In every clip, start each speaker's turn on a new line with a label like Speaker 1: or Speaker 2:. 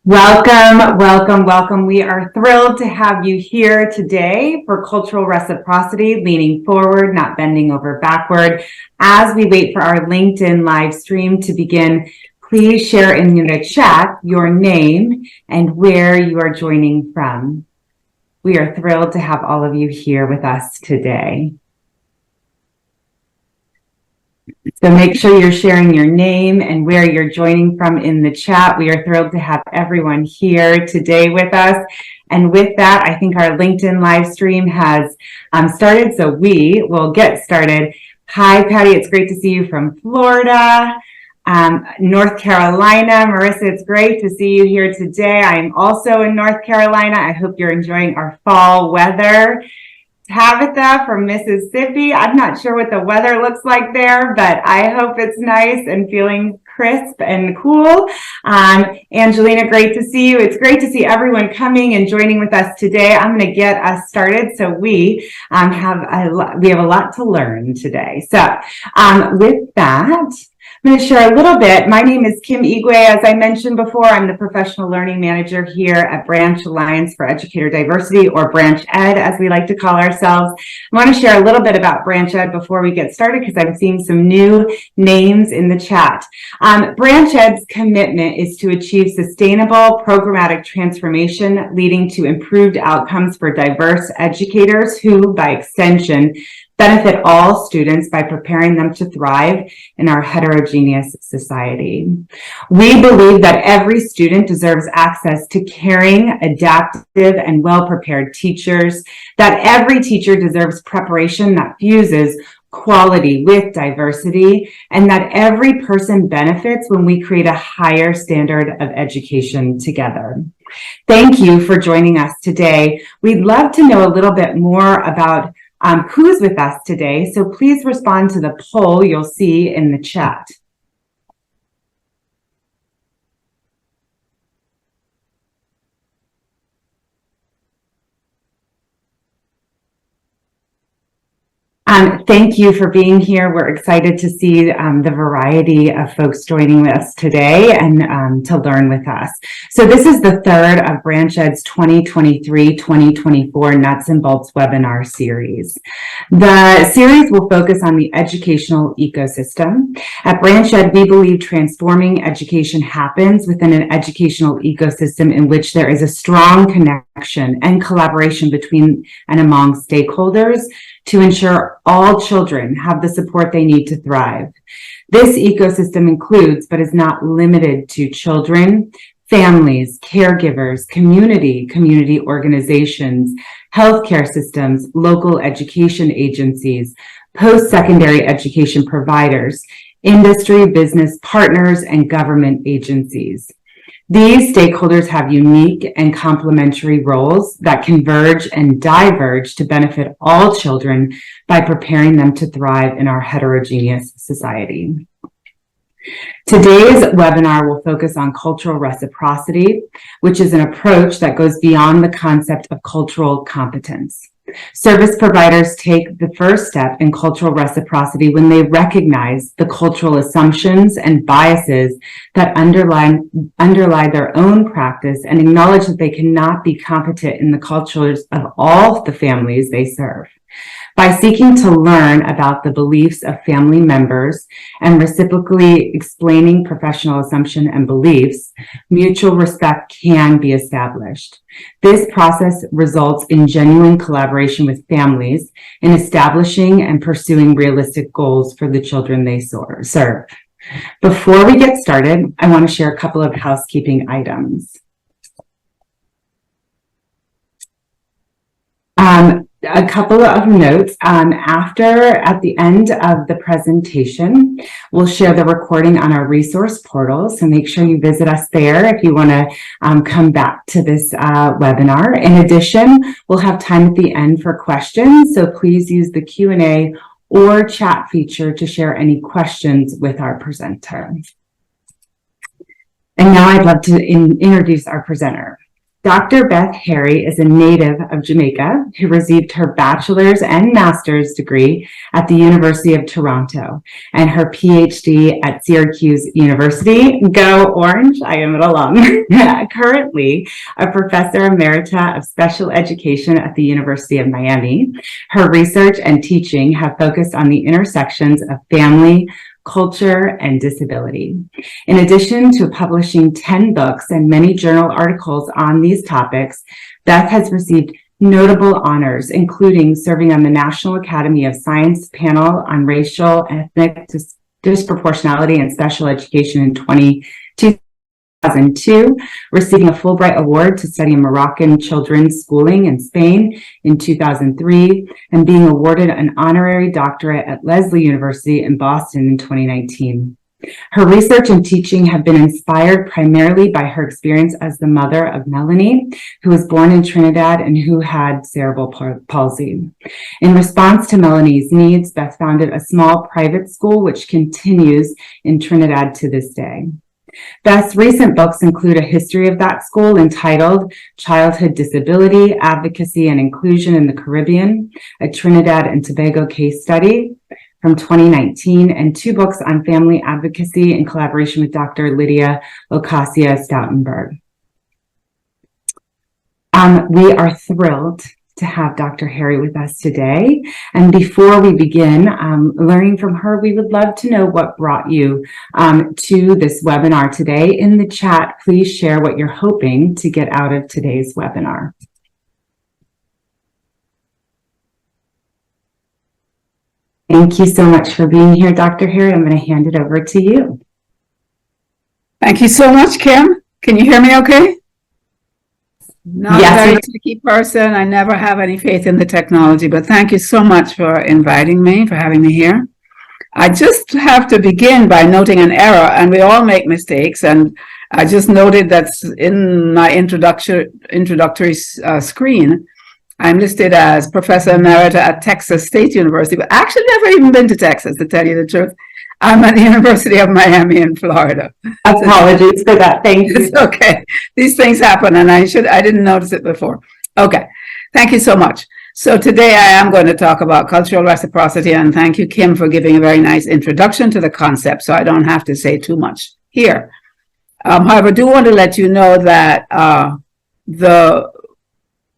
Speaker 1: Welcome, welcome, welcome. We are thrilled to have you here today for Cultural Reciprocity, leaning forward, not bending over backward. As we wait for our LinkedIn live stream to begin, please share in the chat your name and where you are joining from. We are thrilled to have all of you here with us today. So make sure you're sharing your name and where you're joining from in the chat. We are thrilled to have everyone here today with us. And with that, I think our LinkedIn live stream has started, so we will get started. Hi, Patty. It's great to see you from Florida. North Carolina. Marissa, it's great to see you here today. I'm also in North Carolina. I hope you're enjoying our fall weather. Tabitha from Mississippi. I'm not sure what the weather looks like there, but I hope it's nice and feeling crisp and cool. Angelina, great to see you. It's great to see everyone coming and joining with us today. I'm going to get us started. So we have a lot to learn today. So with that, I'm going to share a little bit. My name is Kim Igwe. As I mentioned before, I'm the Professional Learning Manager here at Branch Alliance for Educator Diversity, or Branch Ed, as we like to call ourselves. I want to share a little bit about Branch Ed before we get started, because I'm seeing some new names in the chat. Branch Ed's commitment is to achieve sustainable programmatic transformation, leading to improved outcomes for diverse educators who, by extension, benefit all students by preparing them to thrive in our heterogeneous society. We believe that every student deserves access to caring, adaptive, and well-prepared teachers, that every teacher deserves preparation that fuses quality with diversity, and that every person benefits when we create a higher standard of education together. Thank you for joining us today. We'd love to know a little bit more about who's with us today, so please respond to the poll you'll see in the chat. Thank you for being here. We're excited to see the variety of folks joining us today and to learn with us. So this is the third of Branch Ed's 2023-2024 Nuts and Bolts webinar series. The series will focus on the educational ecosystem. At Branch Ed, we believe transforming education happens within an educational ecosystem in which there is a strong connection and collaboration between and among stakeholders to ensure all children have the support they need to thrive. This ecosystem includes, but is not limited to, children, families, caregivers, community organizations, healthcare systems, local education agencies, post-secondary education providers, industry, business partners, and government agencies. These stakeholders have unique and complementary roles that converge and diverge to benefit all children by preparing them to thrive in our heterogeneous society. Today's webinar will focus on cultural reciprocity, which is an approach that goes beyond the concept of cultural competence. Service providers take the first step in cultural reciprocity when they recognize the cultural assumptions and biases that underlie their own practice and acknowledge that they cannot be competent in the cultures of all the families they serve. By seeking to learn about the beliefs of family members and reciprocally explaining professional assumption and beliefs, mutual respect can be established. This process results in genuine collaboration with families in establishing and pursuing realistic goals for the children they serve. Before we get started, I want to share a couple of housekeeping items. A couple of notes. At the end of the presentation, we'll share the recording on our resource portal, so make sure you visit us there if you want to come back to this webinar. In addition, we'll have time at the end for questions, so please use the Q&A or chat feature to share any questions with our presenter. And now I'd love to introduce our presenter. Dr. Beth Harry is a native of Jamaica who received her bachelor's and master's degree at the University of Toronto and her PhD at Syracuse University. Go Orange, I am an alum. Currently a professor emerita of special education at the University of Miami. Her research and teaching have focused on the intersections of family, culture, and disability. In addition to publishing 10 books and many journal articles on these topics, Beth has received notable honors, including serving on the National Academy of Science panel on racial and ethnic disproportionality in special education in 2002, receiving a Fulbright Award to study Moroccan children's schooling in Spain in 2003, and being awarded an honorary doctorate at Lesley University in Boston in 2019. Her research and teaching have been inspired primarily by her experience as the mother of Melanie, who was born in Trinidad and who had cerebral palsy. In response to Melanie's needs, Beth founded a small private school which continues in Trinidad to this day. Beth's recent books include a history of that school entitled Childhood Disability, Advocacy and Inclusion in the Caribbean, a Trinidad and Tobago case study from 2019, and 2 books on family advocacy in collaboration with Dr. Lydia Ocasio-Stoutenberg. We are thrilled to have Dr. Harry with us today. And before we begin learning from her, we would love to know what brought you to this webinar today. In the chat, please share what you're hoping to get out of today's webinar. Thank you so much for being here, Dr. Harry. I'm going to hand it over to you.
Speaker 2: Thank you so much, Kim. Can you hear me okay? Not a very techy person. I never have any faith in the technology, but thank you so much for inviting me, for having me here. I just have to begin by noting an error, and we all make mistakes, and I just noted that in my introductory screen, I'm listed as Professor Emerita at Texas State University, but actually never even been to Texas, to tell you the truth. I'm at the University of Miami in Florida.
Speaker 1: Apologies for that. Thank you.
Speaker 2: It's okay. These things happen, and I didn't notice it before. Okay. Thank you so much. So today I am going to talk about cultural reciprocity, and thank you, Kim, for giving a very nice introduction to the concept, so I don't have to say too much here. However, I do want to let you know that the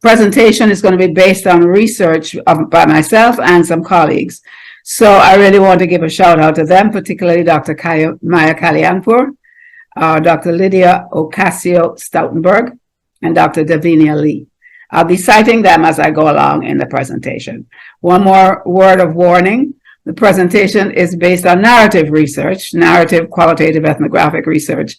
Speaker 2: presentation is going to be based on research by myself and some colleagues. So I really want to give a shout out to them, particularly Dr. Maya Kalyanpur, Dr. Lydia Ocasio-Stoutenberg, and Dr. Davinia Lee. I'll be citing them as I go along in the presentation. One more word of warning. The presentation is based on narrative research, narrative qualitative ethnographic research.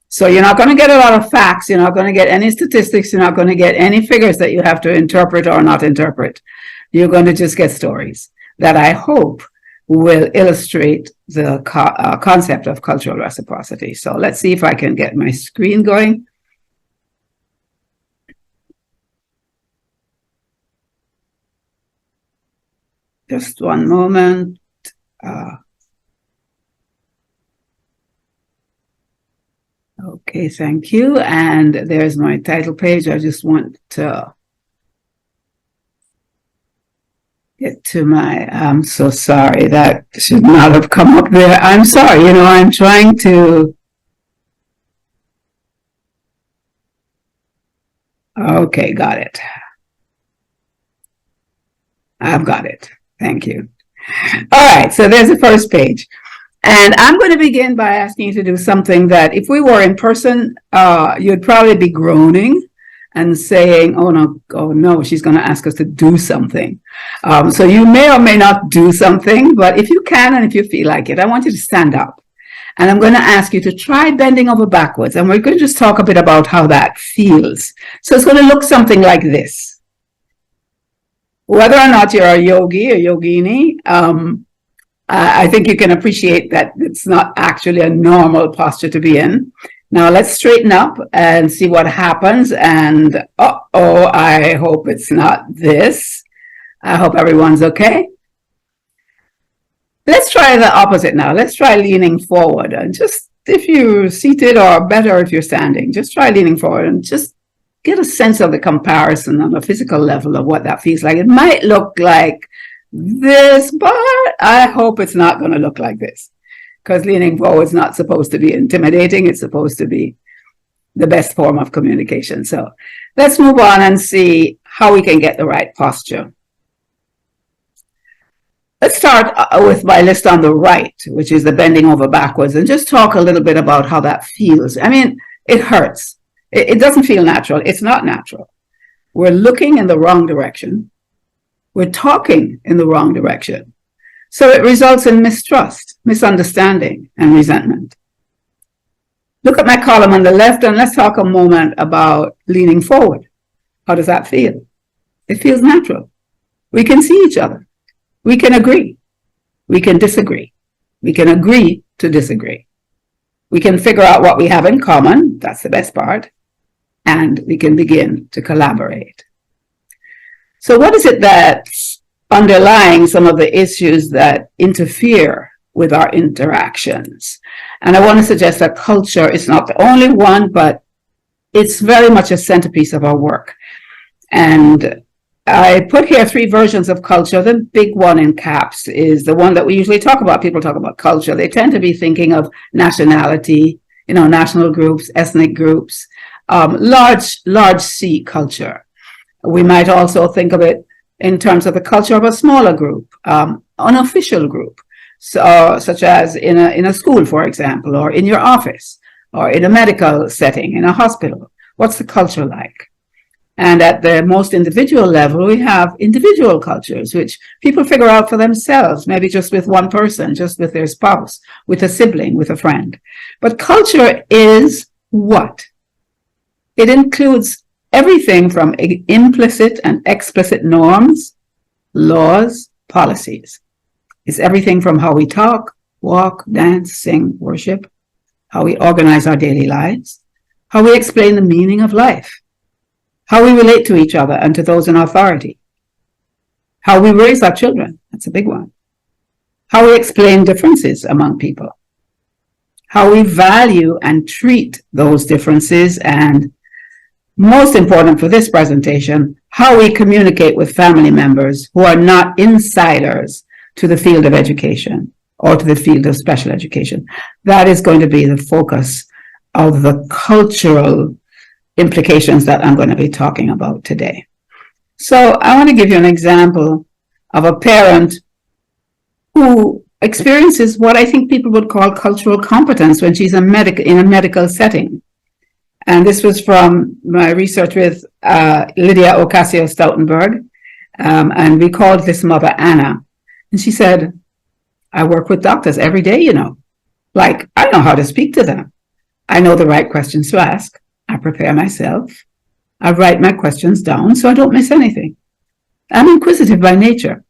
Speaker 2: So you're not going to get a lot of facts. You're not going to get any statistics. You're not going to get any figures that you have to interpret or not interpret. You're going to just get stories that I hope will illustrate the concept of cultural reciprocity. So let's see if I can get my screen going. Just one moment. Okay, thank you. And there's my title page. I just want to get to my, I'm so sorry, that should not have come up there. I'm sorry, you know, I'm trying to, okay, got it. I've got it. Thank you. All right, so there's the first page. And I'm going to begin by asking you to do something that if we were in person, you'd probably be groaning and saying, oh no, she's going to ask us to do something. So you may or may not do something, but if you can and if you feel like it, I want you to stand up. And I'm going to ask you to try bending over backwards. And we're going to just talk a bit about how that feels. So it's going to look something like this. Whether or not you're a yogi or yogini, I think you can appreciate that it's not actually a normal posture to be in. Now let's straighten up and see what happens. And uh-oh, I hope it's not this. I hope everyone's okay. Let's try the opposite now. Let's try leaning forward. And just if you're seated, or better if you're standing, just try leaning forward and just get a sense of the comparison on a physical level of what that feels like. It might look like this, but I hope it's not going to look like this, because leaning forward is not supposed to be intimidating. It's supposed to be the best form of communication. So let's move on and see how we can get the right posture. Let's start with my list on the right, which is the bending over backwards, and just talk a little bit about how that feels. I mean, it hurts. It doesn't feel natural. It's not natural. We're looking in the wrong direction. We're talking in the wrong direction. So it results in mistrust, misunderstanding, and resentment. Look at my column on the left, and let's talk a moment about leaning forward. How does that feel? It feels natural. We can see each other. We can agree. We can disagree. We can agree to disagree. We can figure out what we have in common. That's the best part. And we can begin to collaborate. So what is it that's underlying some of the issues that interfere with our interactions? And I want to suggest that culture is not the only one, but it's very much a centerpiece of our work. And I put here 3 versions of culture. The big one in caps is the one that we usually talk about. People talk about culture. They tend to be thinking of nationality, national groups, ethnic groups, large C culture. We might also think of it in terms of the culture of a smaller group, unofficial group, such as in a school, for example, or in your office, or in a medical setting, in a hospital. What's the culture like? And at the most individual level, we have individual cultures, which people figure out for themselves, maybe just with one person, just with their spouse, with a sibling, with a friend. But culture is what? It includes everything from implicit and explicit norms, laws, policies. It's everything from how we talk, walk, dance, sing, worship, how we organize our daily lives, how we explain the meaning of life, how we relate to each other and to those in authority, how we raise our children, that's a big one, how we explain differences among people, how we value and treat those differences, and most important for this presentation, how we communicate with family members who are not insiders to the field of education or to the field of special education. That is going to be the focus of the cultural implications that I'm going to be talking about today. So I want to give you an example of a parent who experiences what I think people would call cultural competence when she's in a medical setting. And this was from my research with Lydia Ocasio-Stoutenberg, and we called this mother Anna. And she said, I work with doctors every day, Like, I know how to speak to them. I know the right questions to ask. I prepare myself. I write my questions down so I don't miss anything. I'm inquisitive by nature.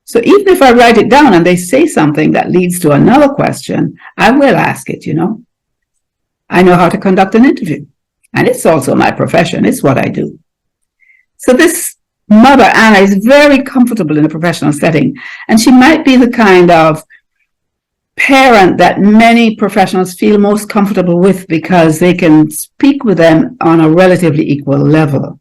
Speaker 2: So even if I write it down and they say something that leads to another question, I will ask it, I know how to conduct an interview. And it's also my profession. It's what I do. So this mother, Anna, is very comfortable in a professional setting. And she might be the kind of parent that many professionals feel most comfortable with because they can speak with them on a relatively equal level.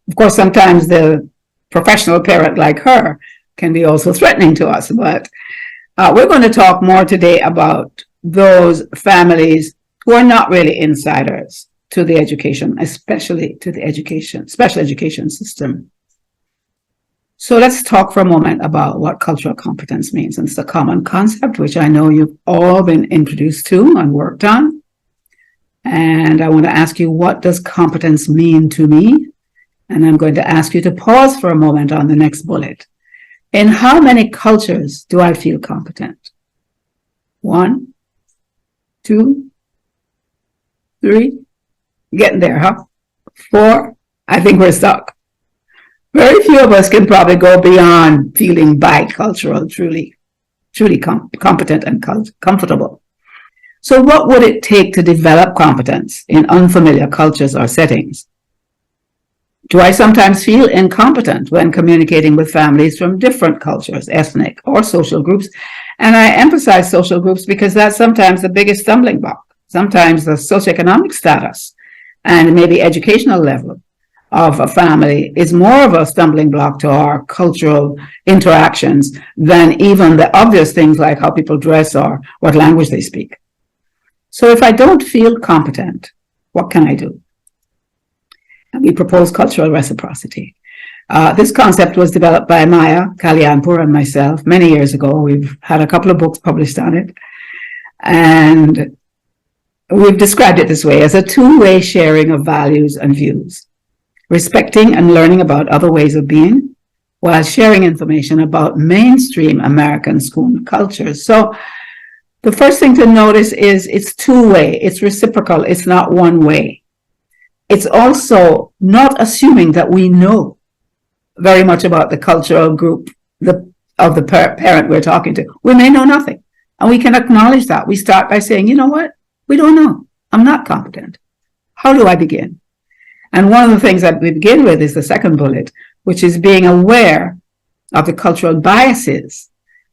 Speaker 2: Of course, sometimes the professional parent like her can be also threatening to us, but we're going to talk more today about those families who are not really insiders to the education, especially to the special education system. So let's talk for a moment about what cultural competence means. And it's a common concept, which I know you've all been introduced to and worked on. And I want to ask you, what does competence mean to me? And I'm going to ask you to pause for a moment on the next bullet. In how many cultures do I feel competent? 1, 2, 3, getting there, huh? 4, I think we're stuck. Very few of us can probably go beyond feeling bicultural, truly competent and comfortable. So what would it take to develop competence in unfamiliar cultures or settings? Do I sometimes feel incompetent when communicating with families from different cultures, ethnic or social groups? And I emphasize social groups because that's sometimes the biggest stumbling block. Sometimes the socioeconomic status and maybe educational level of a family is more of a stumbling block to our cultural interactions than even the obvious things like how people dress or what language they speak. So if I don't feel competent, what can I do? And we propose cultural reciprocity. This concept was developed by Maya Kalyanpur and myself many years ago. We've had a couple of books published on it. And we've described it this way: as a two-way sharing of values and views, respecting and learning about other ways of being, while sharing information about mainstream American school cultures. So the first thing to notice is it's two-way, it's reciprocal, it's not one way. It's also not assuming that we know very much about the cultural group of the parent we're talking to. We may know nothing, and we can acknowledge that. We start by saying, you know what? We don't know. I'm not competent. How do I begin? And one of the things that we begin with is the second bullet, which is being aware of the cultural biases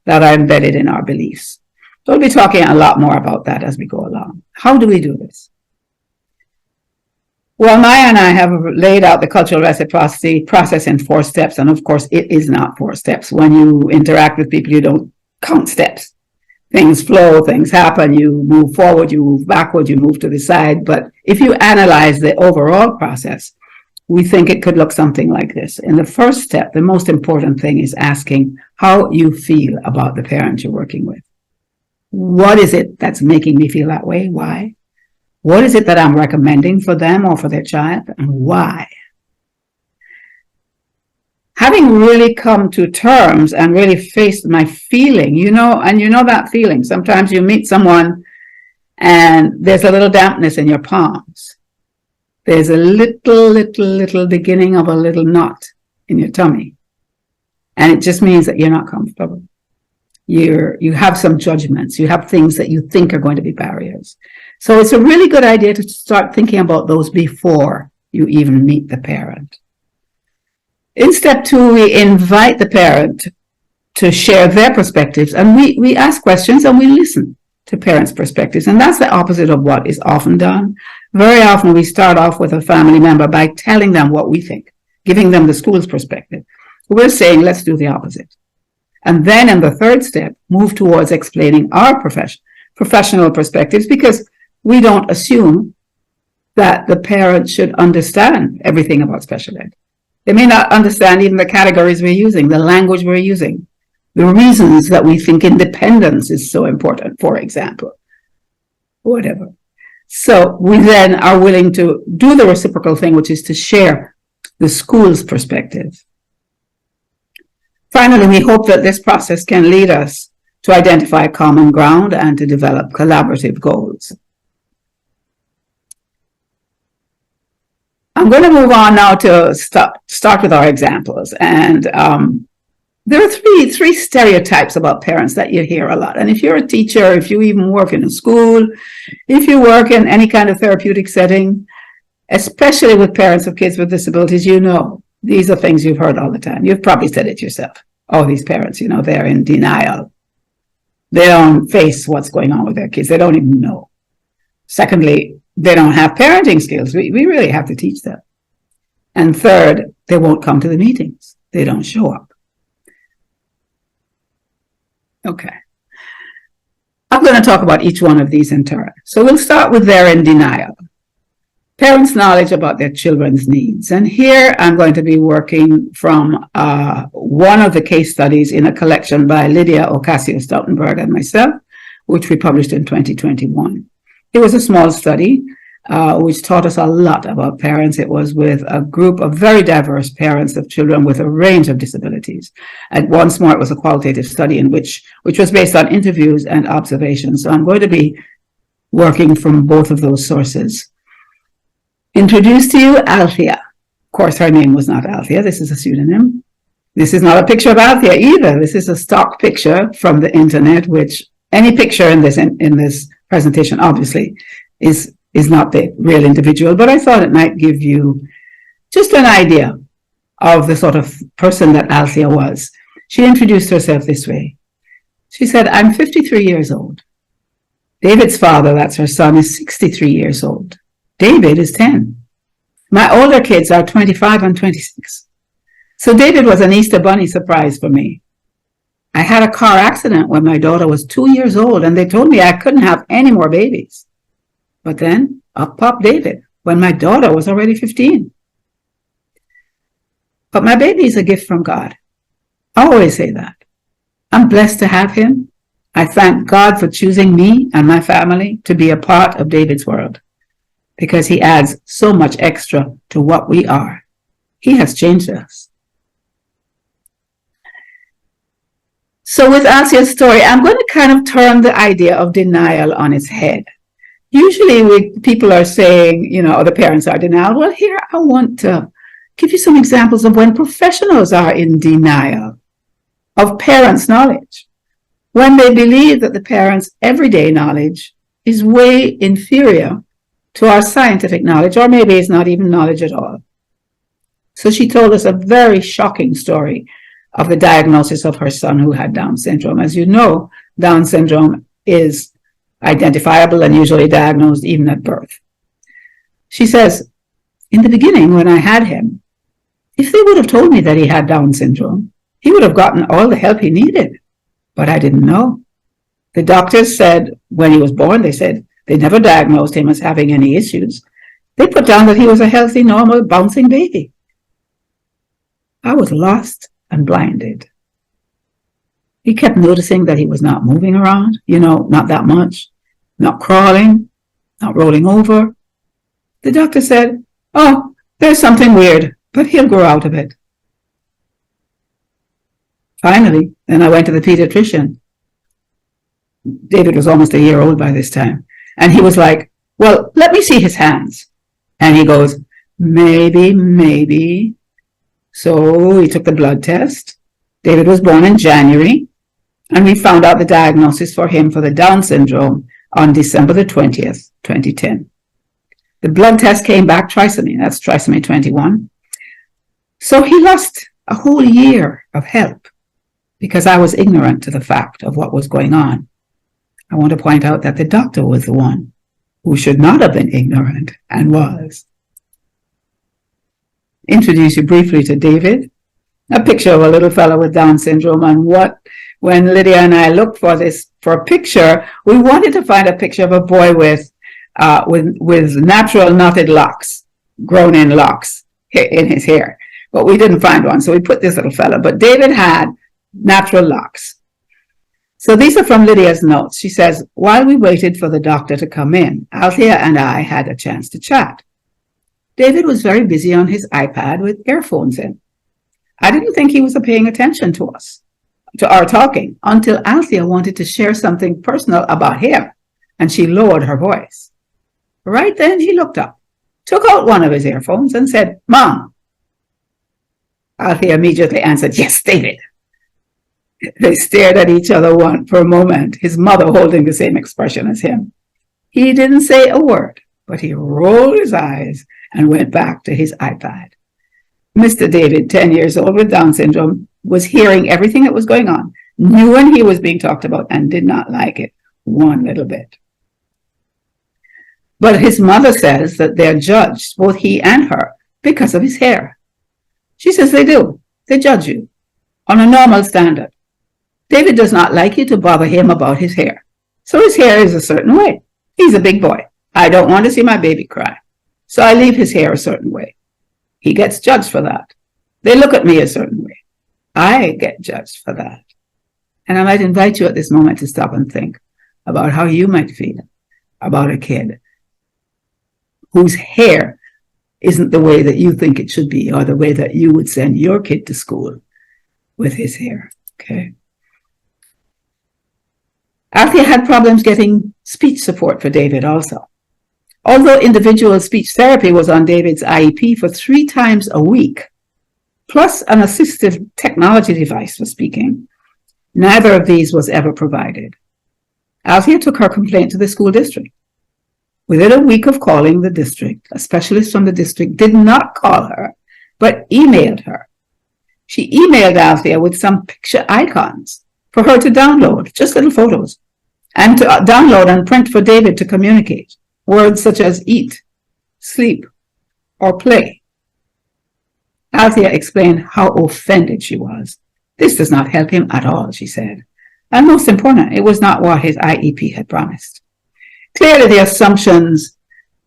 Speaker 2: that are embedded in our beliefs. So we'll be talking a lot more about that as we go along. How do we do this? Well, Maya and I have laid out the cultural reciprocity process in 4 steps. And of course, it is not 4 steps. When you interact with people, you don't count steps. Things flow, things happen, you move forward, you move backward, you move to the side. But if you analyze the overall process, we think it could look something like this. In the first step, the most important thing is asking how you feel about the parent you're working with. What is it that's making me feel that way? Why? What is it that I'm recommending for them or for their child, and why? Having really come to terms and really faced my feeling, and you know that feeling. Sometimes you meet someone and there's a little dampness in your palms. There's a little beginning of a little knot in your tummy. And it just means that you're not comfortable. You have some judgments. You have things that you think are going to be barriers. So it's a really good idea to start thinking about those before you even meet the parent. In step 2, we invite the parent to share their perspectives, and we ask questions and we listen to parents' perspectives. And that's the opposite of what is often done. Very often we start off with a family member by telling them what we think, giving them the school's perspective. We're saying, let's do the opposite. And then in the 3rd step, move towards explaining our professional perspectives, because we don't assume that the parent should understand everything about special ed. They may not understand even the categories we're using, the language we're using, the reasons that we think independence is so important, for example, whatever. So we then are willing to do the reciprocal thing, which is to share the school's perspective. Finally, we hope that this process can lead us to identify common ground and to develop collaborative goals. I'm going to move on now to start with our examples. And there are three stereotypes about parents that you hear a lot. And if you're a teacher, if you even work in a school, if you work in any kind of therapeutic setting, especially with parents of kids with disabilities, these are things you've heard all the time. You've probably said it yourself. Oh, these parents, they're in denial. They don't face what's going on with their kids. They don't even know. Secondly, they don't have parenting skills. We really have to teach them. And third, they won't come to the meetings. They don't show up. Okay. I'm going to talk about each one of these in turn. So we'll start with they're in denial. Parents' knowledge about their children's needs. And here I'm going to be working from one of the case studies in a collection by Lydia Ocasio-Stoutenberg and myself, which we published in 2021. It was a small study which taught us a lot about parents. It was with a group of very diverse parents of children with a range of disabilities. And once more, it was a qualitative study which was based on interviews and observations. So I'm going to be working from both of those sources. Introduce to you Althea. Of course, her name was not Althea. This is a pseudonym. This is not a picture of Althea either. This is a stock picture from the internet, which any picture in this presentation obviously is not the real individual, but I thought it might give you just an idea of the sort of person that Althea was. She introduced herself this way. She said, I'm 53 years old. David's father, that's her son, is 63 years old. David is 10. My older kids are 25 and 26. So David was an Easter Bunny surprise for me. I had a car accident when my daughter was 2 years old, and they told me I couldn't have any more babies. But then up popped David when my daughter was already 15. But my baby is a gift from God. I always say that. I'm blessed to have him. I thank God for choosing me and my family to be a part of David's world, because he adds so much extra to what we are. He has changed us. So with Asia's story, I'm going to kind of turn the idea of denial on its head. Usually people are saying, the parents are denial. Well, here I want to give you some examples of when professionals are in denial of parents' knowledge, when they believe that the parents' everyday knowledge is way inferior to our scientific knowledge, or maybe it's not even knowledge at all. So she told us a very shocking story of the diagnosis of her son who had Down syndrome. As you know, Down syndrome is identifiable and usually diagnosed even at birth. She says, in the beginning, when I had him, if they would have told me that he had Down syndrome, he would have gotten all the help he needed. But I didn't know. The doctors said when he was born, they said they never diagnosed him as having any issues. They put down that he was a healthy, normal, bouncing baby. I was lost and blinded. He kept noticing that he was not moving around, not that much, not crawling, not rolling over. The doctor said, oh, there's something weird, but he'll grow out of it. Finally, then I went to the pediatrician. David was almost a year old by this time. And he was like, well, let me see his hands. And he goes, maybe. So he took the blood test. David was born in January. And we found out the diagnosis for him for the Down syndrome on December the 20th, 2010. The blood test came back trisomy. That's trisomy 21. So he lost a whole year of help because I was ignorant to the fact of what was going on. I want to point out that the doctor was the one who should not have been ignorant and was. Introduce you briefly to David, a picture of a little fellow with Down syndrome. And when Lydia and I looked for a picture, we wanted to find a picture of a boy with natural knotted locks, grown in locks in his hair. But we didn't find one, so we put this little fellow. But David had natural locks. So these are from Lydia's notes. She says, while we waited for the doctor to come in, Althea and I had a chance to chat. David was very busy on his iPad with earphones in. I didn't think he was paying attention to us, to our talking, until Althea wanted to share something personal about him, and she lowered her voice. Right then he looked up, took out one of his earphones and said, Mom. Althea immediately answered, yes, David. They stared at each other for a moment, his mother holding the same expression as him. He didn't say a word, but he rolled his eyes and went back to his iPad. Mr. David, 10 years old with Down syndrome, was hearing everything that was going on, knew when he was being talked about, and did not like it one little bit. But his mother says that they're judged, both he and her, because of his hair. She says they do. They judge you on a normal standard. David does not like you to bother him about his hair. So his hair is a certain way. He's a big boy. I don't want to see my baby cry. So I leave his hair a certain way. He gets judged for that. They look at me a certain way. I get judged for that. And I might invite you at this moment to stop and think about how you might feel about a kid whose hair isn't the way that you think it should be, or the way that you would send your kid to school with his hair. Okay. Althea had problems getting speech support for David also. Although individual speech therapy was on David's IEP for 3 times a week, plus an assistive technology device for speaking, neither of these was ever provided. Althea took her complaint to the school district. Within a week of calling the district, a specialist from the district did not call her, but emailed her. She emailed Althea with some picture icons for her to download, just little photos, and to download and print for David to communicate. Words such as eat, sleep, or play. Althea explained how offended she was. This does not help him at all, she said. And most important, it was not what his IEP had promised. Clearly, the assumptions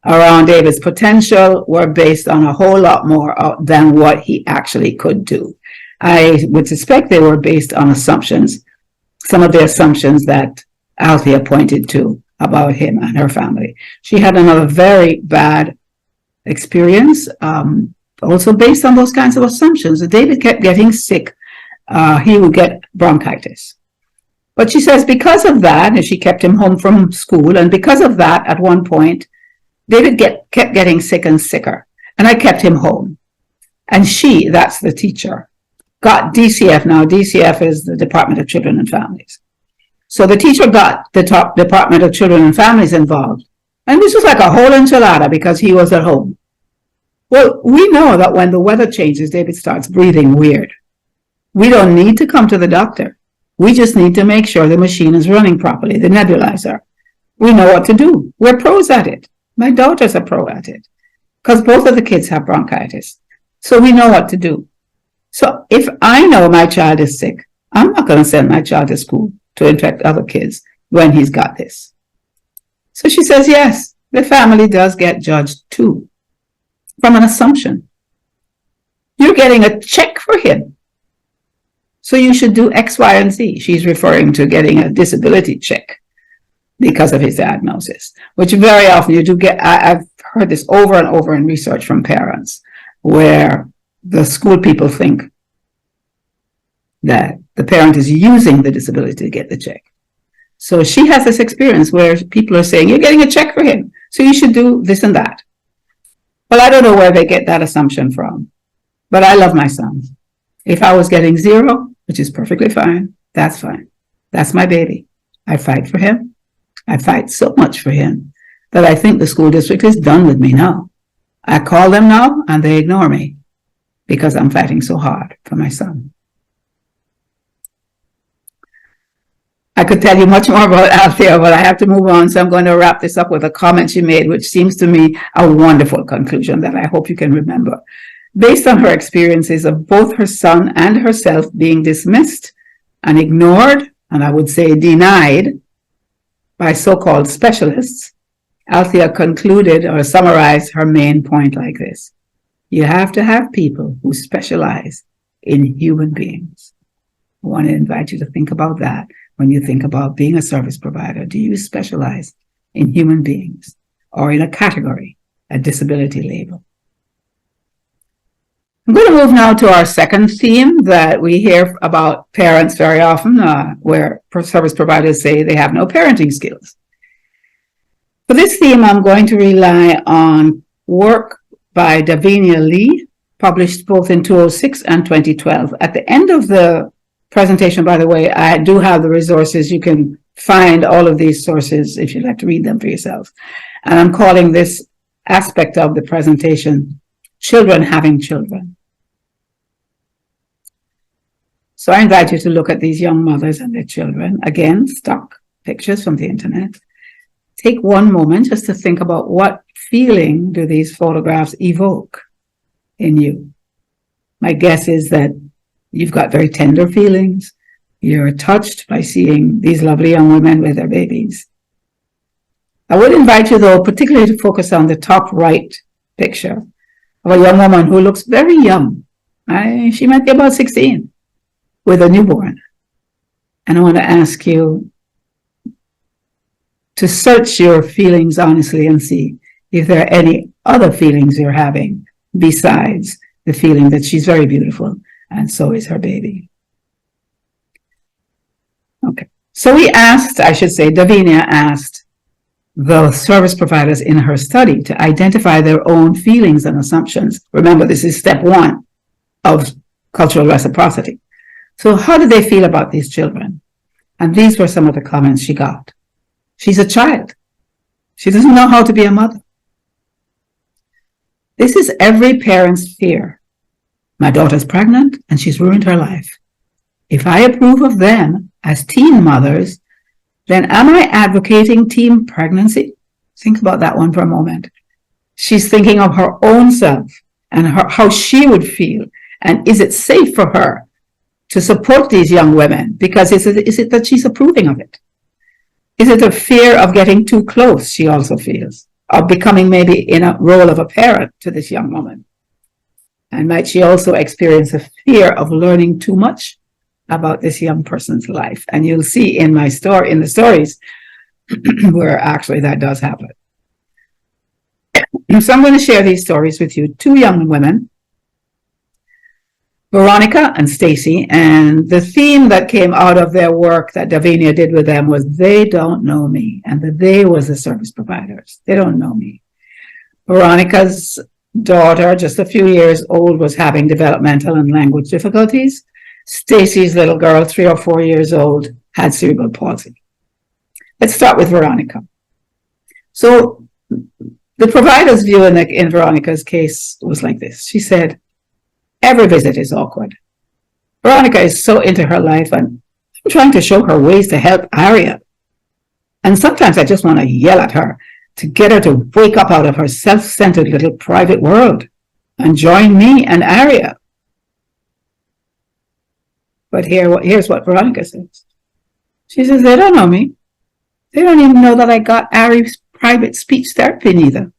Speaker 2: around David's potential were based on a whole lot more than what he actually could do. I would suspect they were based on assumptions, some of the assumptions that Althea pointed to about him and her family. She had another very bad experience, also based on those kinds of assumptions. David kept getting sick. He would get bronchitis. But she says because of that, and she kept him home from school, and because of that, at one point, David kept getting sick and sicker, and I kept him home. And she, that's the teacher, got DCF. Now, DCF is the Department of Children and Families. So the teacher got the top Department of Children and Families involved. And this was like a whole enchilada because he was at home. Well, we know that when the weather changes, David starts breathing weird. We don't need to come to the doctor. We just need to make sure the machine is running properly, the nebulizer. We know what to do. We're pros at it. My daughters are pro at it because both of the kids have bronchitis. So we know what to do. So if I know my child is sick, I'm not going to send my child to school to infect other kids when he's got this. So she says, yes, the family does get judged too, from an assumption. You're getting a check for him, so you should do X, Y, and Z. She's referring to getting a disability check because of his diagnosis, which very often you do get. I've heard this over and over in research from parents, where the school people think that the parent is using the disability to get the check. So she has this experience where people are saying, you're getting a check for him, so you should do this and that. Well, I don't know where they get that assumption from, but I love my son. If I was getting 0, which is perfectly fine, that's fine. That's my baby. I fight for him. I fight so much for him that I think the school district is done with me now. I call them now and they ignore me because I'm fighting so hard for my son. I could tell you much more about Althea, but I have to move on. So I'm going to wrap this up with a comment she made, which seems to me a wonderful conclusion that I hope you can remember. Based on her experiences of both her son and herself being dismissed and ignored, and I would say denied, by so-called specialists, Althea concluded or summarized her main point like this. You have to have people who specialize in human beings. I want to invite you to think about that when you think about being a service provider. Do you specialize in human beings or in a category, a disability label? I'm going to move now to our second theme that we hear about parents very often, where service providers say they have no parenting skills. For this theme, I'm going to rely on work by Davinia Lee, published both in 2006 and 2012. At the end of the presentation, by the way, I do have the resources. You can find all of these sources if you'd like to read them for yourself. And I'm calling this aspect of the presentation, Children Having Children. So I invite you to look at these young mothers and their children. Again, stock pictures from the internet. Take one moment just to think about what feeling do these photographs evoke in you. My guess is that you've got very tender feelings. You're touched by seeing these lovely young women with their babies. I would invite you, though, particularly to focus on the top right picture of a young woman who looks very young. She might be about 16 with a newborn. And I want to ask you to search your feelings honestly and see if there are any other feelings you're having besides the feeling that she's very beautiful and so is her baby. Okay. So we asked, I should say, Davinia asked the service providers in her study to identify their own feelings and assumptions. Remember, this is step 1 of cultural reciprocity. So how do they feel about these children? And these were some of the comments she got. She's a child. She doesn't know how to be a mother. This is every parent's fear. My daughter's pregnant and she's ruined her life. If I approve of them as teen mothers, then am I advocating teen pregnancy? Think about that one for a moment. She's thinking of her own self and how she would feel. And is it safe for her to support these young women? Because is it that she's approving of it? Is it a fear of getting too close, she also feels, of becoming maybe in a role of a parent to this young woman? And might she also experience a fear of learning too much about this young person's life? And you'll see in my story, in the stories, where actually that does happen. So I'm going to share these stories with you. Two young women, Veronica and Stacy, and the theme that came out of their work that Davinia did with them was they don't know me, and the they was the service providers. They don't know me. Veronica's daughter, just a few years old, was having developmental and language difficulties. Stacy's little girl, 3 or 4 years old, had cerebral palsy. Let's start with Veronica. So the provider's view in Veronica's case was like this. She said, every visit is awkward. Veronica is so into her life, and I'm trying to show her ways to help Aria. And sometimes I just want to yell at her to get her to wake up out of her self-centered little private world and join me and Aria. But here's what Veronica says. She says, they don't know me. They don't even know that I got Ari's private speech therapy neither,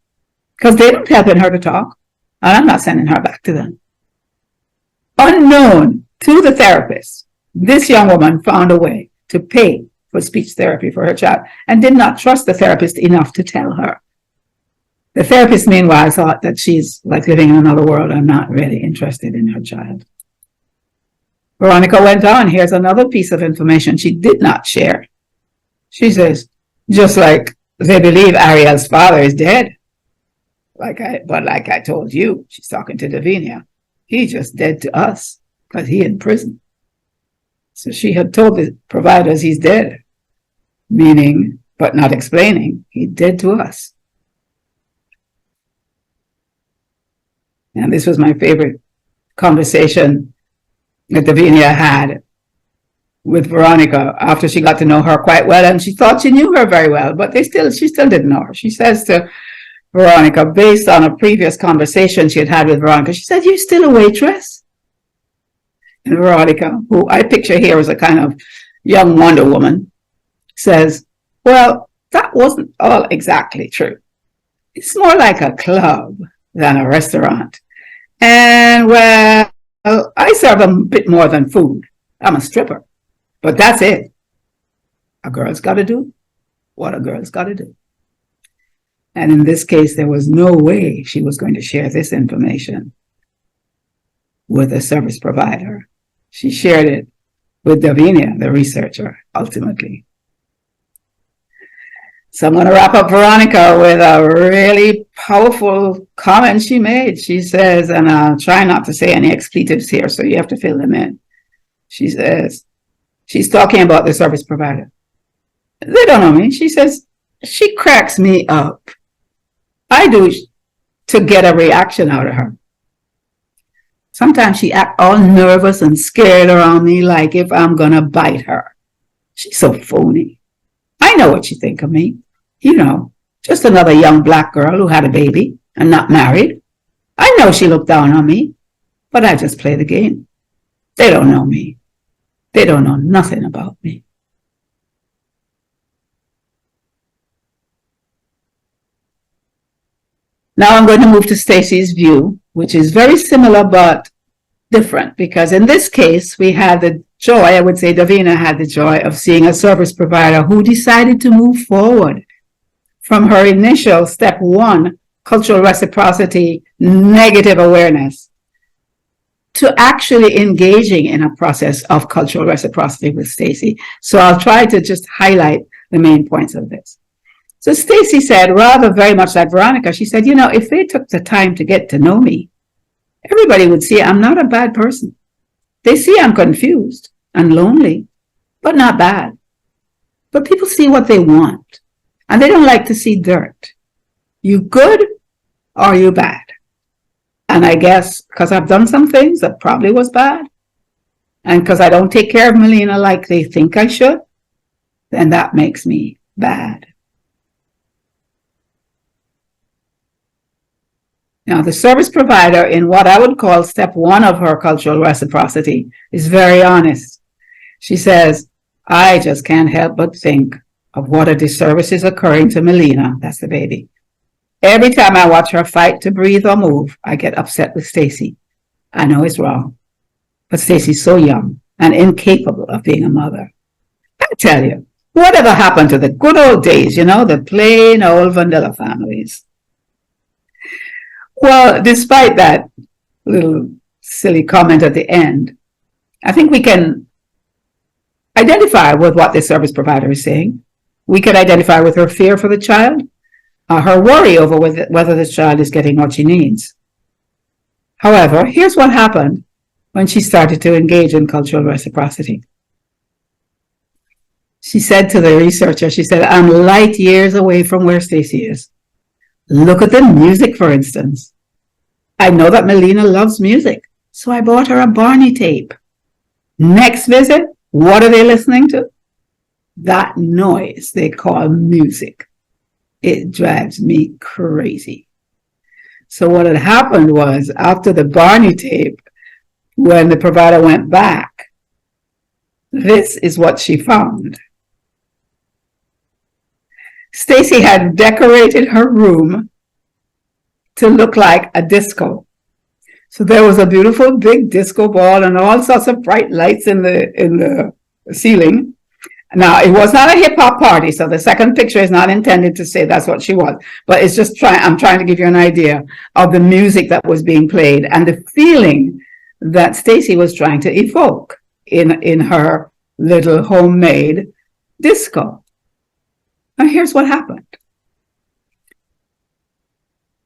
Speaker 2: because they don't helping her to talk, and I'm not sending her back to them. Unknown to the therapist, this young woman found a way to pay for speech therapy for her child and did not trust the therapist enough to tell her. The therapist, meanwhile, thought that she's like living in another world and not really interested in her child. Veronica went on. Here's another piece of information she did not share. She says, just like they believe Ariel's father is dead. Like I told you, she's talking to Davinia, he's just dead to us because he's in prison. So she had told the providers he's dead, meaning, but not explaining, he's dead to us. And this was my favorite conversation that Davinia had with Veronica after she got to know her quite well, and she thought she knew her very well, but she still didn't know her. She says to Veronica, based on a previous conversation she had had with Veronica, she said, "You still a waitress?" And Veronica, who I picture here as a kind of young Wonder Woman, says, "Well, that wasn't all exactly true. It's more like a club than a restaurant. And well, I serve a bit more than food. I'm a stripper. But that's it. A girl's got to do what a girl's got to do." And in this case, there was no way she was going to share this information with a service provider. She shared it with Davinia, the researcher, ultimately. So I'm going to wrap up Veronica with a really powerful comment she made. She says, and I'll try not to say any expletives here, so you have to fill them in. She says, she's talking about the service provider. They don't know me. She says, she cracks me up. I do to get a reaction out of her. Sometimes she acts all nervous and scared around me, like if I'm going to bite her. She's so phony. I know what she thinks of me. You know, just another young black girl who had a baby and not married. I know she looked down on me, but I just play the game. They don't know me. They don't know nothing about me. Now I'm going to move to Stacy's view, which is very similar but different, because in this case, we had the joy, I would say Davina had the joy of seeing a service provider who decided to move forward from her initial step one, cultural reciprocity, negative awareness, to actually engaging in a process of cultural reciprocity with Stacy. So I'll try to just highlight the main points of this. So Stacy said, rather very much like Veronica, she said, you know, if they took the time to get to know me, everybody would see I'm not a bad person. They see I'm confused and lonely, but not bad. But people see what they want, and they don't like to see dirt. You good or you bad? And I guess because I've done some things that probably was bad, and because I don't take care of Melina like they think I should, then that makes me bad. Now, the service provider in what I would call step one of her cultural reciprocity is very honest. She says, I just can't help but think of what a disservice is occurring to Melina, that's the baby. Every time I watch her fight to breathe or move, I get upset with Stacy. I know it's wrong, but Stacy's so young and incapable of being a mother. I tell you, whatever happened to the good old days, the plain old vanilla families? Well, despite that little silly comment at the end, I think we can identify with what the service provider is saying. We can identify with her fear for the child, her worry over whether this child is getting what she needs. However, here's what happened when she started to engage in cultural reciprocity. She said to the researcher, I'm light years away from where Stacy is. Look at the music, for instance. I know that Melina loves music, so I bought her a Barney tape. Next visit, what are they listening to? That noise they call music. It drives me crazy. So what had happened was, after the Barney tape, when the provider went back, this is what she found. Stacy had decorated her room to look like a disco. So there was a beautiful big disco ball and all sorts of bright lights in the ceiling. Now, it was not a hip hop party, so the second picture is not intended to say that's what she was, but it's just I'm trying to give you an idea of the music that was being played and the feeling that Stacy was trying to evoke in her little homemade disco. Now, here's what happened.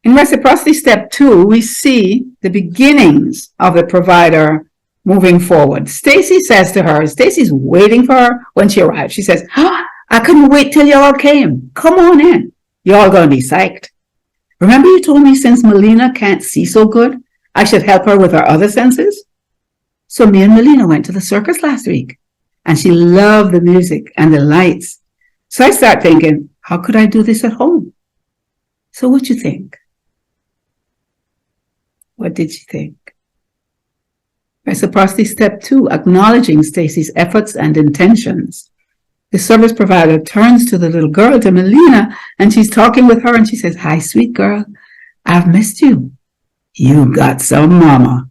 Speaker 2: In reciprocity step 2, we see the beginnings of the provider moving forward. Stacy says to her, Stacy's waiting for her when she arrives. She says, I couldn't wait till y'all came. Come on in. Y'all gonna be psyched. Remember you told me since Melina can't see so good, I should help her with her other senses? So me and Melina went to the circus last week, and she loved the music and the lights. So I start thinking, how could I do this at home? So what you think? What did she think? Reciprocity step 2, acknowledging Stacy's efforts and intentions. The service provider turns to the little girl, to Melina, and she's talking with her, and she says, hi, sweet girl. I've missed you. You got some mama.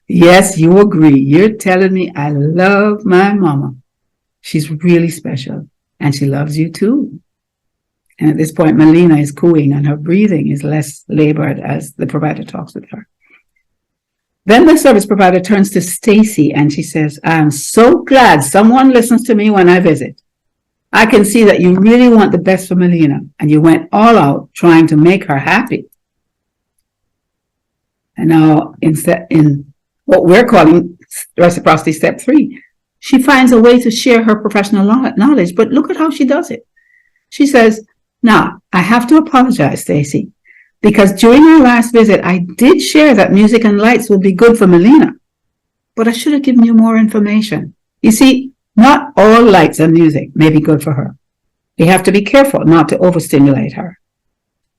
Speaker 2: Yes, you agree. You're telling me I love my mama. She's really special, and she loves you too. And at this point, Melina is cooing, and her breathing is less labored as the provider talks with her. Then the service provider turns to Stacy and she says, I'm so glad someone listens to me when I visit. I can see that you really want the best for Melina, and you went all out trying to make her happy. And now in what we're calling reciprocity step 3, she finds a way to share her professional knowledge, but look at how she does it. She says, now, I have to apologize, Stacy, because during our last visit, I did share that music and lights would be good for Melina, but I should have given you more information. You see, not all lights and music may be good for her. We have to be careful not to overstimulate her.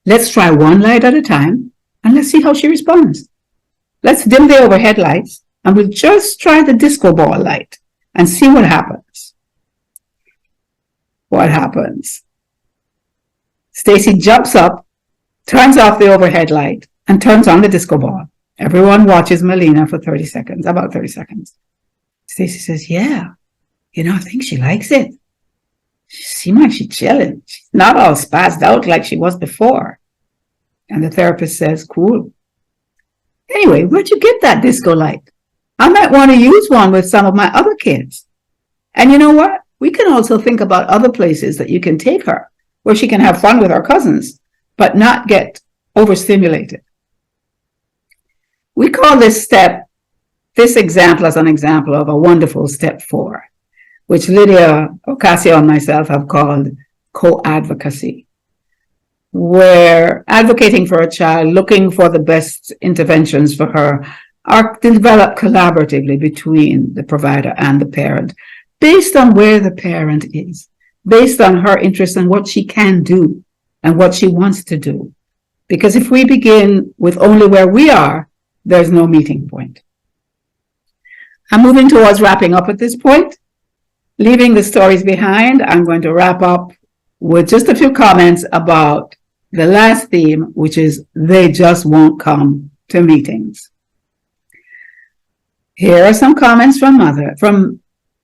Speaker 2: Let's try one light at a time, and let's see how she responds. Let's dim the overhead lights, and we'll just try the disco ball light and see what happens. What happens? Stacy jumps up, turns off the overhead light, and turns on the disco ball. Everyone watches Melina for 30 seconds, about 30 seconds. Stacy says, yeah, I think she likes it. She seems like she's chilling. She's not all spazzed out like she was before. And the therapist says, cool. Anyway, where'd you get that disco light? I might want to use one with some of my other kids. And you know what? We can also think about other places that you can take her, where she can have fun with her cousins, but not get overstimulated. We call this example as an example of a wonderful step 4, which Lydia Ocasio and myself have called co-advocacy, where advocating for a child, looking for the best interventions for her, are developed collaboratively between the provider and the parent, based on where the parent is, based on her interests and what she can do and what she wants to do, Because if we begin with only where we are, there's no meeting point. I'm moving towards wrapping up at this point. Leaving the stories behind, I'm going to wrap up with just a few comments about the last theme, which is they just won't come to meetings. Here are some comments from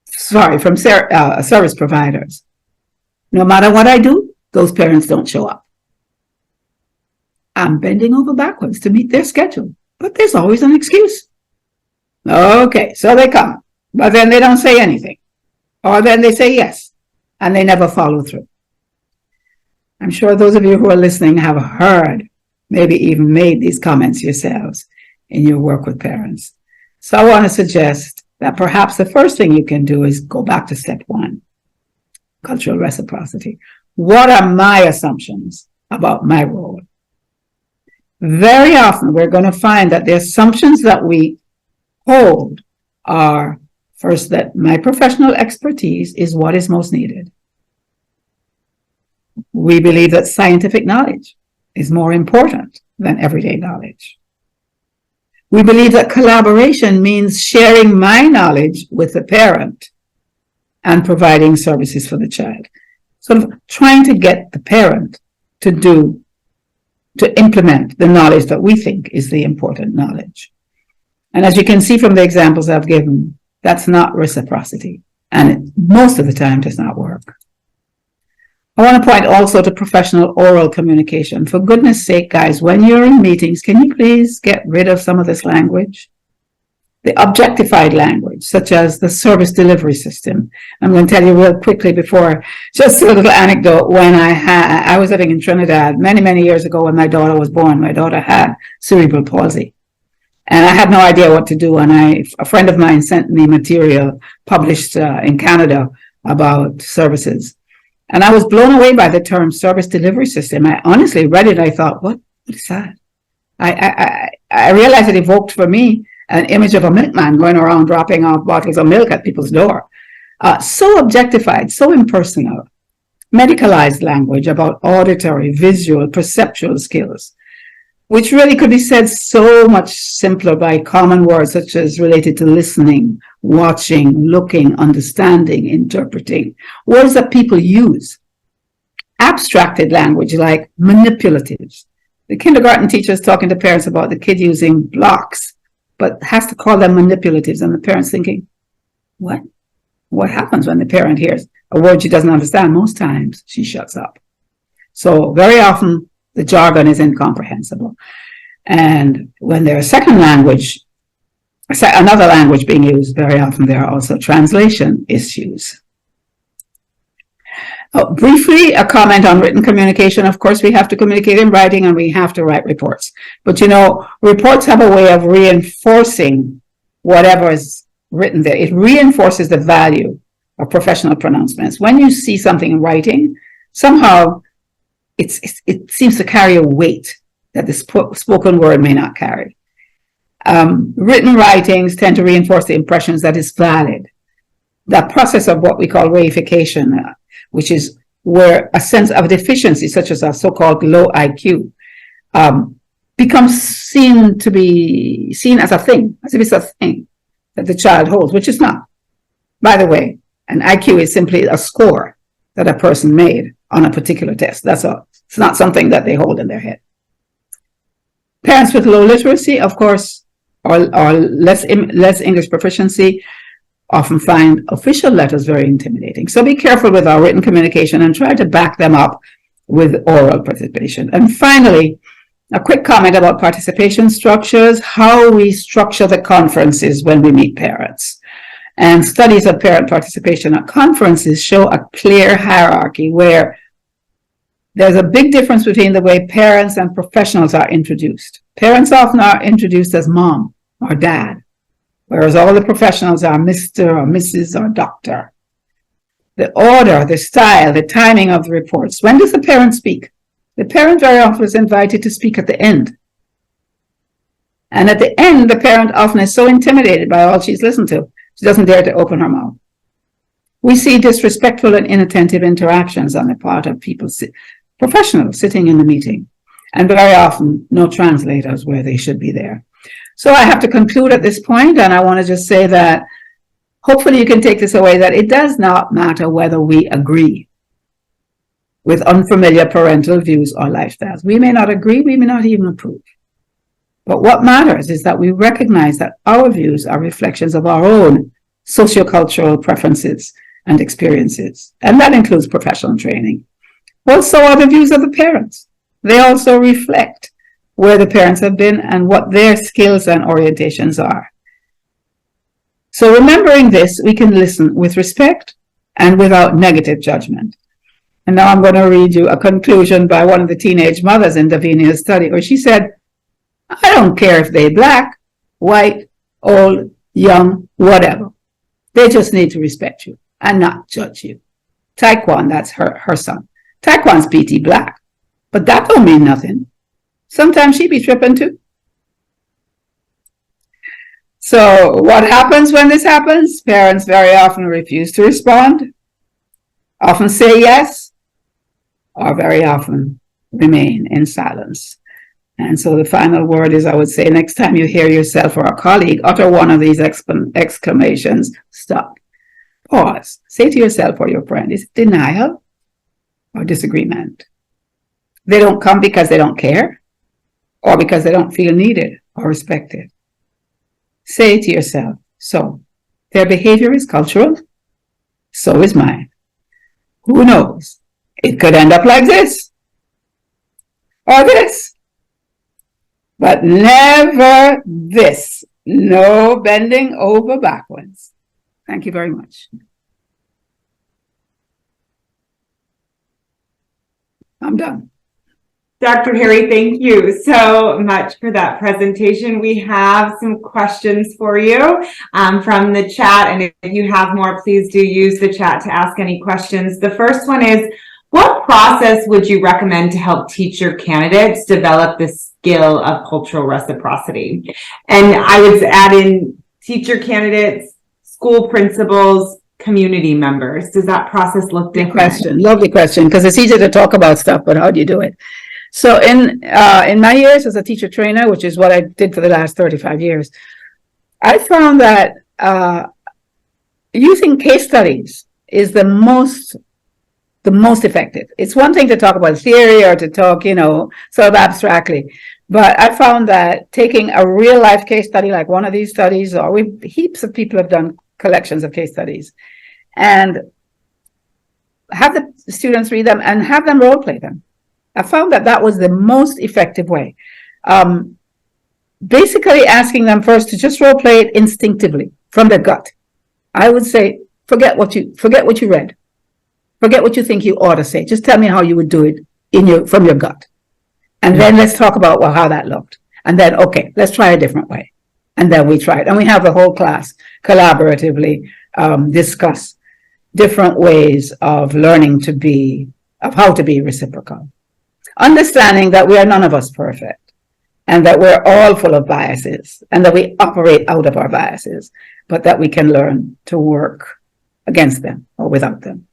Speaker 2: service providers. No matter what I do, those parents don't show up. I'm bending over backwards to meet their schedule, but there's always an excuse. Okay, so they come, but then they don't say anything. Or then they say yes, and they never follow through. I'm sure those of you who are listening have heard, maybe even made these comments yourselves in your work with parents. So I want to suggest that perhaps the first thing you can do is go back to step one, cultural reciprocity. What are my assumptions about my role? Very often we're going to find that the assumptions that we hold are, first, that my professional expertise is what is most needed. We believe that scientific knowledge is more important than everyday knowledge. We believe that collaboration means sharing my knowledge with the parent and providing services for the child. Sort of trying to get the parent to implement the knowledge that we think is the important knowledge. And as you can see from the examples I've given, that's not reciprocity, and it most of the time does not work. I want to point also to professional oral communication. For goodness sake, guys, when you're in meetings, can you please get rid of some of this language? The objectified language, such as the service delivery system. I'm going to tell you real quickly before, just a little anecdote. When I was living in Trinidad many years ago when my daughter was born. My daughter had cerebral palsy. And I had no idea what to do. And a friend of mine sent me material published in Canada about services. And I was blown away by the term service delivery system. I honestly read it. I thought, what is that? I realized it evoked for me an image of a milkman going around dropping off bottles of milk at people's door. So objectified, so impersonal, medicalized language about auditory, visual, perceptual skills, which really could be said so much simpler by common words such as related to listening, watching, looking, understanding, interpreting, words that people use. Abstracted language like manipulatives. The kindergarten teacher is talking to parents about the kid using blocks, but has to call them manipulatives, and the parent's thinking, what? What happens when the parent hears a word she doesn't understand? Most times she shuts up. So very often the jargon is incomprehensible. And when there's another language being used, very often there are also translation issues. Briefly, a comment on written communication. Of course, we have to communicate in writing and we have to write reports. But reports have a way of reinforcing whatever is written there. It reinforces the value of professional pronouncements. When you see something in writing, somehow it seems to carry a weight that the spoken word may not carry. Written writings tend to reinforce the impressions that is valid. The process of what we call reification, which is where a sense of deficiency, such as a so-called low IQ, becomes seen as a thing, as if it's a thing that the child holds, which is not. By the way, an IQ is simply a score that a person made on a particular test. That's all. It's not something that they hold in their head. Parents with low literacy, of course, or less English proficiency, often find official letters very intimidating. So be careful with our written communication and try to back them up with oral participation. And finally, a quick comment about participation structures, how we structure the conferences when we meet parents. And studies of parent participation at conferences show a clear hierarchy where there's a big difference between the way parents and professionals are introduced. Parents often are introduced as mom or dad, whereas all the professionals are Mr. or Mrs. or Doctor. The order, the style, the timing of the reports. When does the parent speak? The parent very often is invited to speak at the end. And at the end, the parent often is so intimidated by all she's listened to, she doesn't dare to open her mouth. We see disrespectful and inattentive interactions on the part of people, professionals sitting in the meeting. And very often, no translators where they should be there. So I have to conclude at this point, and I want to just say that hopefully you can take this away, that it does not matter whether we agree with unfamiliar parental views or lifestyles. We may not agree, we may not even approve. But what matters is that we recognize that our views are reflections of our own sociocultural preferences and experiences. And that includes professional training. Also are the views of the parents. They also reflect where the parents have been and what their skills and orientations are. So remembering this, we can listen with respect and without negative judgment. And now I'm going to read you a conclusion by one of the teenage mothers in Davinia's study, where she said, I don't care if they're black, white, old, young, whatever. They just need to respect you and not judge you. Taekwon, that's her son. Taekwon's PT black, but that don't mean nothing. Sometimes she be tripping too. So what happens when this happens? Parents very often refuse to respond, often say yes, or very often remain in silence. And so the final word is, I would say, next time you hear yourself or a colleague utter one of these exclamations, stop, pause, say to yourself or your friend, is it denial or disagreement? They don't come because they don't care or because they don't feel needed or respected. Say to yourself, so their behavior is cultural, so is mine. Who knows? It could end up like this or this. But never this. No bending over backwards. Thank you very much. I'm done.
Speaker 1: Dr. Harry, thank you so much for that presentation. We have some questions for you from the chat, and if you have more, please do use the chat to ask any questions. The first one is, what process would you recommend to help teacher candidates develop the skill of cultural reciprocity? And I would add in teacher candidates, school principals, community members. Does that process look different?
Speaker 2: Lovely question, because it's easy to talk about stuff, but how do you do it? So in my years as a teacher trainer, which is what I did for the last 35 years, I found that using case studies is the most effective. It's one thing to talk about theory or to talk, sort of abstractly. But I found that taking a real life case study like one of these studies, or heaps of people have done collections of case studies, and have the students read them and have them role play them. I found that was the most effective way. Basically asking them first to just role play it instinctively from their gut. I would say, forget what you read. Forget what you think you ought to say. Just tell me how you would do it from your gut. And then let's talk about how that looked. And then, okay, let's try a different way. And then we try it. And we have the whole class collaboratively discuss different ways of learning of how to be reciprocal. Understanding that we are none of us perfect, and that we're all full of biases, and that we operate out of our biases, but that we can learn to work against them or without them.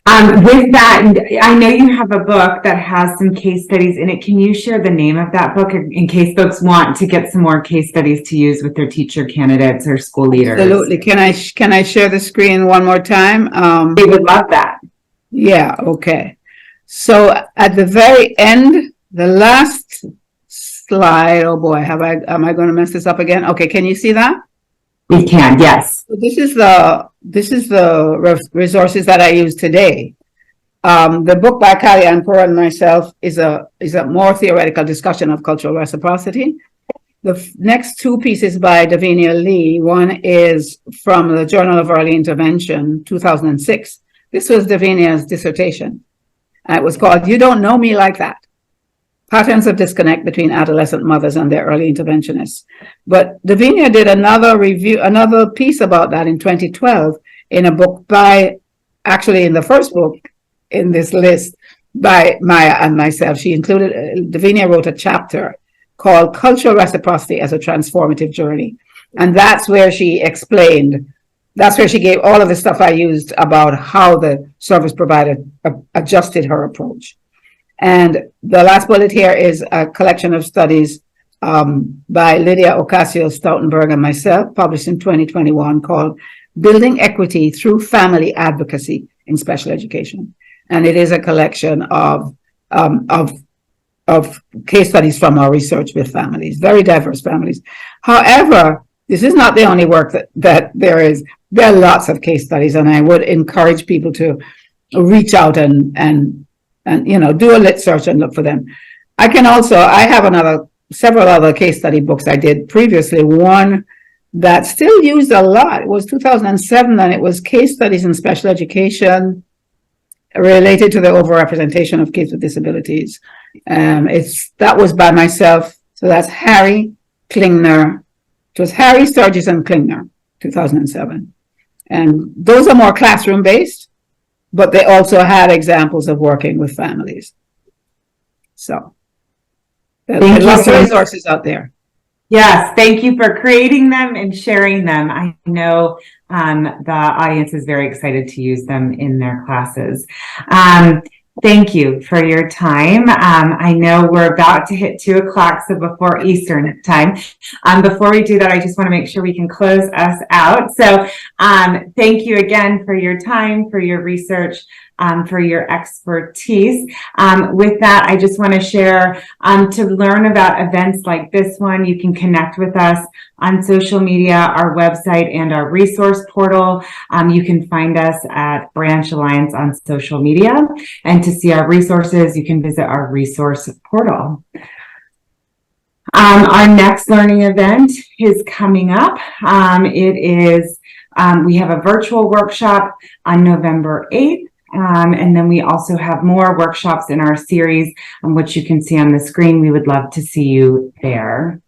Speaker 1: With that, I know you have a book that has some case studies in it. Can you share the name of that book in case folks want to get some more case studies to use with their teacher candidates or school leaders?
Speaker 2: Absolutely. Can I share the screen one more time?
Speaker 1: They would love that.
Speaker 2: Yeah, okay. So at the very end, the last slide, oh boy, am I going to mess this up again? Okay, can you see that?
Speaker 1: We can, yes.
Speaker 2: So this is the resources that I use today. The book by Kali Anpur and myself is a more theoretical discussion of cultural reciprocity. The next two pieces by Davinia Lee. One is from the Journal of Early Intervention, 2006. This was Davinia's dissertation. It was called "You Don't Know Me Like That: Patterns of Disconnect Between Adolescent Mothers and Their Early Interventionists." But Davinia did another piece about that in 2012 in a book actually in the first book in this list by Maya and myself. Davinia wrote a chapter called "Cultural Reciprocity as a Transformative Journey." And that's where she gave all of the stuff I used about how the service provider adjusted her approach. And the last bullet here is a collection of studies by Lydia Ocasio-Stoutenberg and myself, published in 2021, called Building Equity Through Family Advocacy in Special Education. And it is a collection of case studies from our research with families, very diverse families. However, this is not the only work that there is. There are lots of case studies, and I would encourage people to reach out and do a lit search and look for them. I have several other case study books I did previously. One that still used a lot, it was 2007, and it was case studies in special education related to the overrepresentation of kids with disabilities. That was by myself. So that's Harry Klingner. It was Harry, Sturgis, and Klingner, 2007. And those are more classroom based, but they also had examples of working with families. So there's lots of resources out there.
Speaker 1: Yes, thank you for creating them and sharing them. I know the audience is very excited to use them in their classes. Thank you for your time. I know we're about to hit 2 o'clock, so before Eastern time. Before we do that, I just want to make sure we can close us out. So thank you again for your time, for your research, for your expertise. With that, I just want to share, to learn about events like this one, you can connect with us on social media, our website, and our resource portal. You can find us at Branch Alliance on social media. And to see our resources, you can visit our resource portal. Our next learning event is coming up. We have a virtual workshop on November 8th. And then we also have more workshops in our series, which you can see on the screen. We would love to see you there.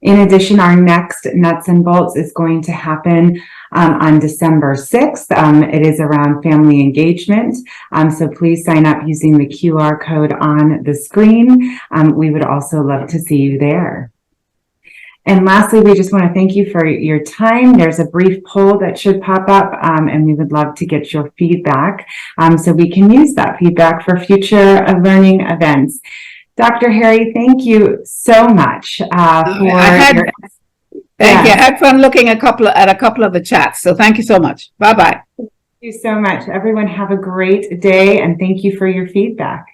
Speaker 1: In addition, our next Nuts and Bolts is going to happen on December 6th. It is around family engagement. So please sign up using the QR code on the screen. We would also love to see you there. And lastly, we just want to thank you for your time. There's a brief poll that should pop up, and we would love to get your feedback so we can use that feedback for future learning events. Dr. Harry, thank you so much
Speaker 2: Thank you. I had fun looking at a couple of the chats, so thank you so much. Bye-bye.
Speaker 1: Thank you so much. Everyone have a great day, and thank you for your feedback.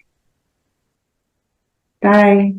Speaker 1: Bye.